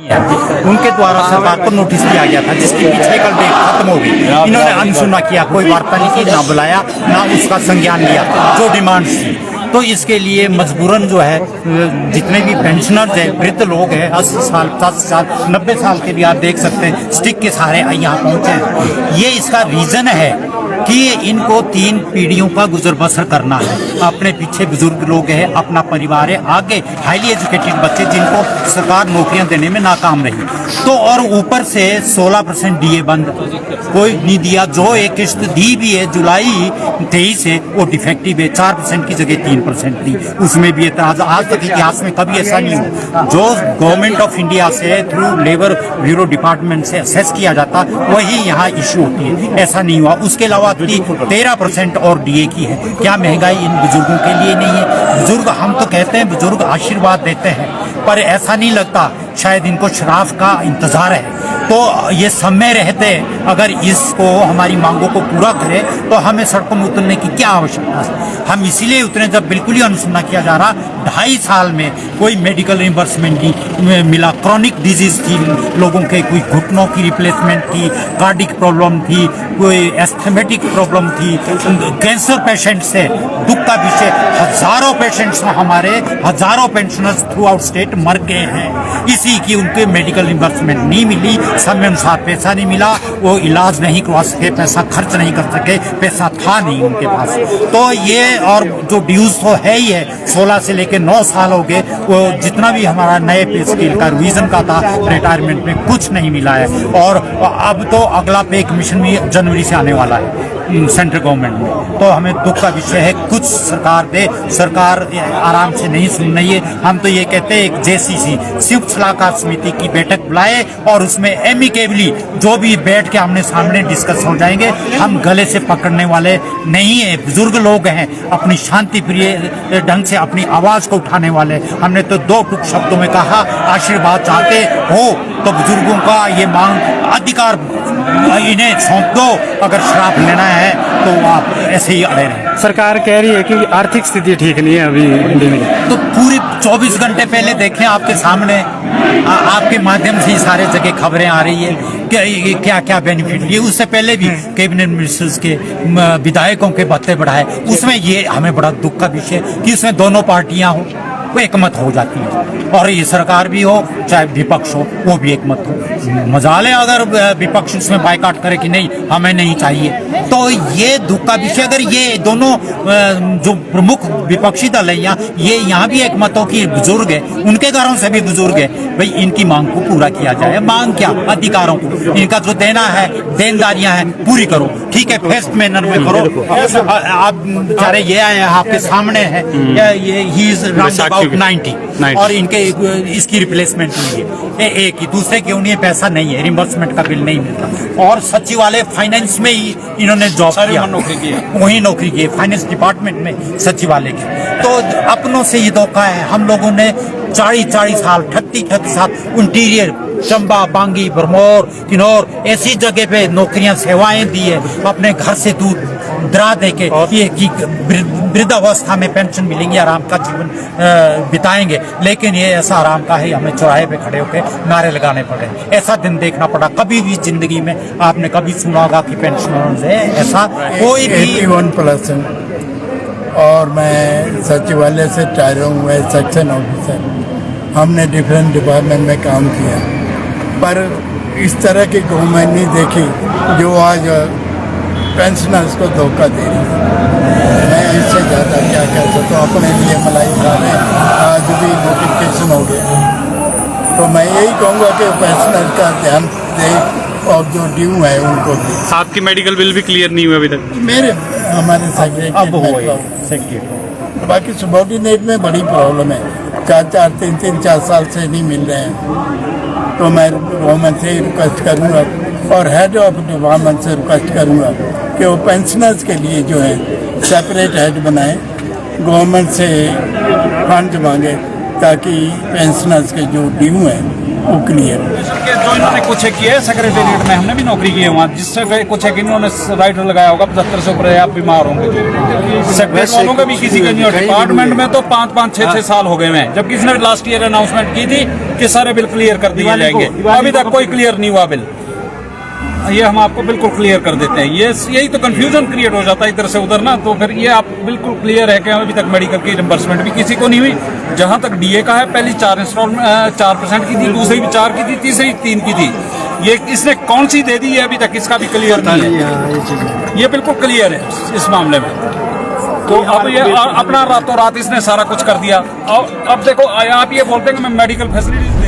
उनके द्वारा सरकार को नोटिस दिया गया था, जिसकी पीछे कल डेट खत्म हो गई। इन्होंने अनसुना किया, कोई वार्ता नहीं की, ना बुलाया, ना उसका संज्ञान लिया जो डिमांड्स थी। तो इसके लिए मजबूरन जो है जितने भी पेंशनर्स हैं, वृद्ध लोग हैं, 80 साल 80 साल 90 साल के भी आप देख सकते हैं स्टिक के सहारे यहाँ पहुँचे हैं। ये इसका रीज़न है कि इनको 3 पीढ़ियों का गुजर बसर करना है। अपने पीछे बुजुर्ग लोग हैं, अपना परिवार है, आगे हाईली एजुकेटेड बच्चे जिनको सरकार नौकरियां देने में नाकाम रही। तो और ऊपर से 16% डीए बंद, कोई नहीं दिया। जो एक किस्त दी भी है जुलाई 23 से, वो डिफेक्टिव है। 4% की जगह 3% दी, उसमें भी एतराज। आज तक इतिहास में कभी ऐसा नहीं हुआ। जो गवर्नमेंट ऑफ इंडिया से थ्रू लेबर ब्यूरो डिपार्टमेंट से असेस किया जाता, वही यहाँ इश्यू होती है। ऐसा नहीं हुआ। उसके अलावा 13% और डीए की है। क्या महंगाई इन बुजुर्गों के लिए नहीं है? बुजुर्ग, हम तो कहते हैं बुजुर्ग आशीर्वाद देते हैं, पर ऐसा नहीं लगता, शायद इनको शराफ का इंतजार है। तो ये समय रहते अगर इसको हमारी मांगों को पूरा करें तो हमें सड़कों में उतरने की क्या आवश्यकता है। हम इसीलिए उतरे जब बिल्कुल ही अनसुना किया जा रहा। 2.5 साल में कोई मेडिकल रिम्बर्समेंट नहीं मिला। क्रॉनिक डिजीज थी लोगों के, कोई घुटनों की रिप्लेसमेंट थी, कार्डिक प्रॉब्लम थी, कोई एस्थमेटिक प्रॉब्लम थी, कैंसर पेशेंट से दुख का विषय। हजारों पेशेंट्स हमारे, हजारों पेंशनर्स थ्रू आउट स्टेट मर गए हैं इसी की उनके मेडिकल रिम्बर्समेंट नहीं मिली, समय अनुसार पैसा नहीं मिला, वो इलाज नहीं करवा सके, पैसा खर्च नहीं कर सके, पैसा था नहीं उनके पास। तो ये और जो ड्यूज तो है ही है, 16 से लेकर 9 साल हो गए, वो जितना भी हमारा नए पे स्केल का रिवीजन का था रिटायरमेंट में कुछ नहीं मिला है। और अब तो अगला पे कमीशन भी जनवरी से आने वाला है सेंट्रल गवर्नमेंट में। तो हमें दुख का विषय है, कुछ सरकार दे। सरकार आराम से नहीं सुन रही है। हम तो ये कहते हैं एक जेसीसी संयुक्त सलाहकार समिति की बैठक बुलाए और उसमें एमिकेबली जो भी बैठ के आमने सामने डिस्कस हो जाएंगे। हम गले से पकड़ने वाले नहीं है। बुजुर्ग लोग हैं, अपनी शांति प्रिय ढंग से अपनी आवाज को उठाने वाले। हमने तो 2 टूक शब्दों में कहा, आशीर्वाद चाहते हो तो बुजुर्गों का ये मांग अधिकार इन्हें सौंप दो। अगर श्राप लेना है तो आप ऐसे ही अड़े रहें। सरकार कह रही है कि आर्थिक स्थिति ठीक नहीं है अभी इंडिया में। तो पूरी 24 घंटे पहले देखें आपके सामने, आपके माध्यम से सारे जगह खबरें आ रही है कि क्या क्या बेनिफिट लिए। उससे पहले भी कैबिनेट मिनिस्टर्स के, विधायकों के भत्ते बढ़ाए। उसमें ये हमें बड़ा दुख का विषय कि उसमें दोनों पार्टियां हो वो एकमत हो जाती है, और ये सरकार भी हो चाहे विपक्ष हो वो भी एकमत हो। मजाल है अगर विपक्ष उसमें बायकॉट करे कि नहीं हमें नहीं चाहिए, तो ये दुख का विषय। अगर ये दोनों जो प्रमुख विपक्षी दल है ये यहाँ भी एकमत हो कि बुजुर्ग है, उनके घरों से भी बुजुर्ग है, भाई इनकी मांग को पूरा किया जाए। मांग क्या, अधिकारों को, इनका जो देना है, देनदारियां हैं पूरी करो। ठीक है, फेस्ट मैनर में करो। आप बेचारे ये आए आपके सामने है, ये ही इज राउंड अबाउट 90 और इनके इसकी रिप्लेसमेंट नहीं है। एक ही दूसरे के उन्हें पैसा नहीं है, रिम्बर्समेंट का बिल नहीं मिलता। और सचिवालय फाइनेंस में ही इन्होंने जॉब किया, वही नौकरी की फाइनेंस डिपार्टमेंट में सचिवालय की। तो अपनों से ये धोखा है। हम लोगों ने 40 साल 38 साल इंटीरियर चंबा, बांगी, भरमौर, किन्नौर ऐसी जगह पे नौकरियां सेवाएं दी है, अपने घर से दूर दरा दे के ये कि वृद्धावस्था में पेंशन मिलेंगी, आराम का जीवन बिताएंगे। लेकिन ये ऐसा आराम का है, हमें चौराहे पे खड़े होकर नारे लगाने पड़े। ऐसा दिन देखना पड़ा। कभी भी जिंदगी में आपने कभी सुना होगा कि पेंशनरों से ऐसा कोई भी 81+ है और मैं सचिवालय से रिटायर हूँ एज सेक्शन ऑफिसर। हमने डिफरेंट डिपार्टमेंट में काम किया, पर इस तरह की गवर्नमेंट नहीं देखी जो आज पेंशनर्स को धोखा दे रही है। मैं इससे ज़्यादा क्या कह सकता हूँ। अपने लिए मलाई खा रहे हैं, आज भी नोटिफिकेशन हो गया। तो मैं यही कहूँगा कि पेंशनर का ध्यान दे और जो ड्यू है उनको भी। आपकी मेडिकल बिल भी क्लियर नहीं हुआ अभी तक? मेरे हमारे सेक्रेटरी, बाकी सबॉर्डिनेट में बड़ी प्रॉब्लम है। 4 साल से नहीं मिल रहे हैं। तो मैं गवर्नमेंट से रिक्वेस्ट करूँगा और हेड ऑफ डिपार्टमेंट से रिक्वेस्ट करूँगा कि वो पेंशनर्स के लिए जो है सेपरेट हेड बनाए, गवर्नमेंट से फंड मांगे ताकि पेंशनर्स के जो ड्यू हैं वो क्लियर। कि जो इन्होंने कुछ एक किया है सेक्रेटेरिएट में, हमने भी नौकरी की है वहाँ, जिससे कुछ एक इन्होंने राइटर लगाया होगा 75 से ऊपर आप बीमार होंगे। सेक्रेटरी वालों का भी किसी का नहीं हो, डिपार्टमेंट में तो 5-5, 6-6 साल हो गए हैं, जब किसी ने लास्ट ईयर अनाउंसमेंट की थी कि सारे बिल क्लियर कर दिए जाएंगे, अभी तक कोई क्लियर नहीं हुआ बिल। ये हम आपको बिल्कुल क्लियर कर देते हैं। ये यही तो कंफ्यूजन क्रिएट हो जाता है इधर से उधर ना, तो फिर ये आप बिल्कुल क्लियर है कि अभी तक मेडिकल की रिम्बर्समेंट भी किसी को नहीं हुई। जहां तक डीए का है, पहली 4% की थी, दूसरी भी 4 की थी, तीसरी 3 की थी। ये इसने कौन सी दे दी है अभी तक इसका भी क्लियर नहीं है। ये बिल्कुल क्लियर है इस मामले में। तो अब ये अपना रातों रात इसने सारा कुछ कर दिया। अब देखो आप ये बोलते हैं कि मैं मेडिकल फैसिलिटी